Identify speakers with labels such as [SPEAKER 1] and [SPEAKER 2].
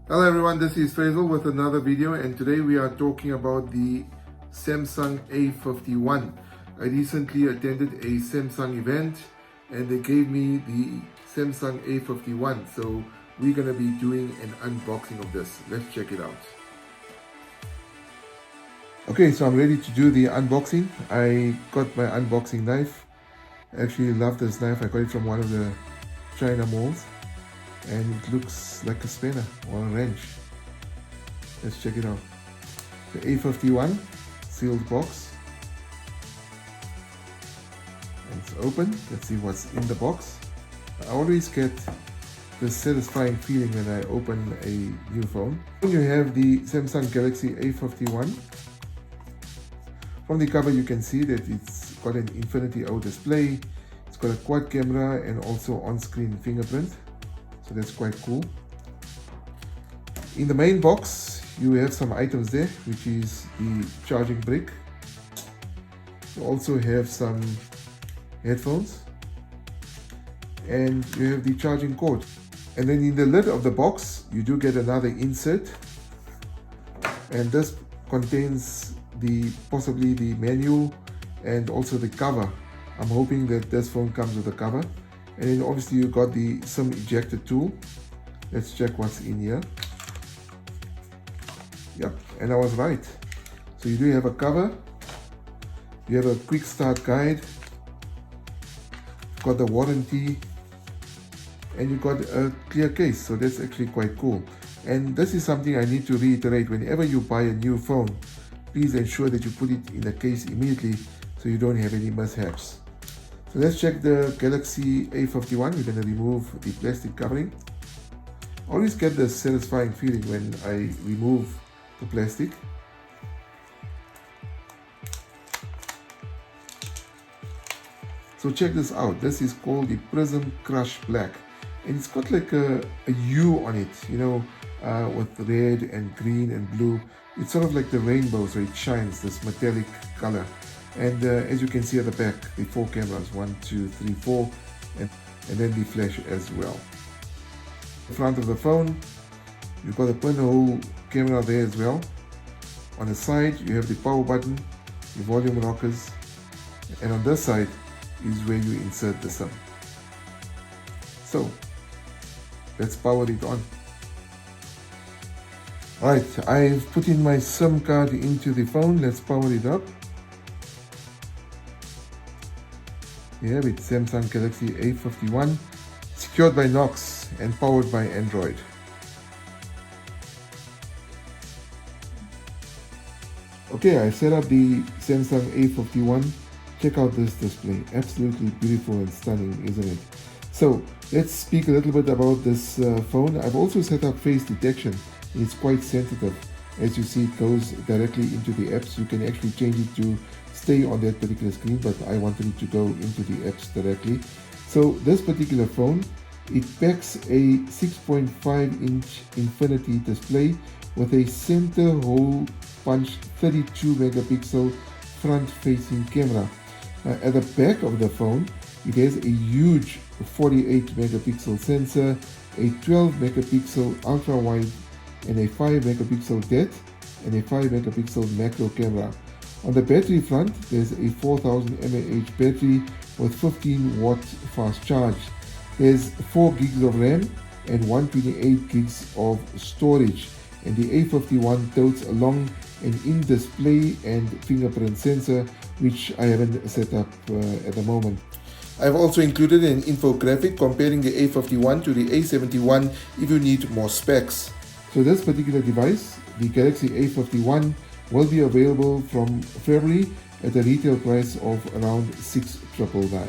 [SPEAKER 1] Hello everyone, this is Faisal with another video, and today we are talking about the Samsung A51. I recently attended a Samsung event and they gave me the Samsung A51, so we're going to be doing an unboxing of this. Let's check it out. Okay, so I'm ready to do the unboxing. I got my unboxing knife. I actually love this knife. I got it from one of the China malls. And it looks like a spanner or a wrench. Let's check it out. The A51 sealed box. And it's open. Let's see what's in the box. I always get this satisfying feeling when I open a new phone. You have the Samsung Galaxy A51. From the cover you can see that it's got an Infinity O display. It's got a quad camera and also on-screen fingerprint. So that's quite cool. In the main box, you have some items there, which is the charging brick. You also have some headphones. And you have the charging cord. And then in the lid of the box, you do get another insert. And this contains possibly the manual and also the cover. I'm hoping that this phone comes with a cover. And then obviously you got the SIM ejector tool. Let's check what's in here. Yep, and I was right. So you do have a cover. You have a quick start guide. Got the warranty. And you got a clear case. So that's actually quite cool. And this is something I need to reiterate. Whenever you buy a new phone, please ensure that you put it in the case immediately so you don't have any mishaps. So let's check the Galaxy A51. We're going to remove the plastic covering. I always get this satisfying feeling when I remove the plastic. So check this out. This is called the Prism Crush Black. And it's got like a U on it, you know, with red and green and blue. It's sort of like the rainbow, so it shines, this metallic color. And as you can see at the back, the 4 cameras, 1, 2, 3, 4, and then the flash as well. The front of the phone, you've got a pinhole camera there as well. On the side, you have the power button, the volume rockers, and on this side is where you insert the SIM. So, let's power it on. Alright, I've put in my SIM card into the phone. Let's power it up. Here with Samsung Galaxy A51, secured by Knox and powered by Android. Okay, I set up the Samsung A51. Check out this display. Absolutely beautiful and stunning, isn't it? So let's speak a little bit about this phone. I've also set up face detection. It's quite sensitive. As you see, it goes directly into the apps. You can actually change it to stay on that particular screen, but I wanted it to go into the apps directly. So this particular phone, it packs a 6.5-inch Infinity display with a center hole punch 32 megapixel front-facing camera. At the back of the phone, it has a huge 48 megapixel sensor, a 12 megapixel ultra-wide, and a 5 megapixel depth and a 5 megapixel macro camera. On the battery front, there's a 4000 mAh battery with 15 watt fast charge. There's 4 gigs of RAM and 128 gigs of storage. And the A51 totes along an in-display and fingerprint sensor, which I haven't set up at the moment. I've also included an infographic comparing the A51 to the A71 if you need more specs. So this particular device, the Galaxy A51, will be available from February at a retail price of around $699.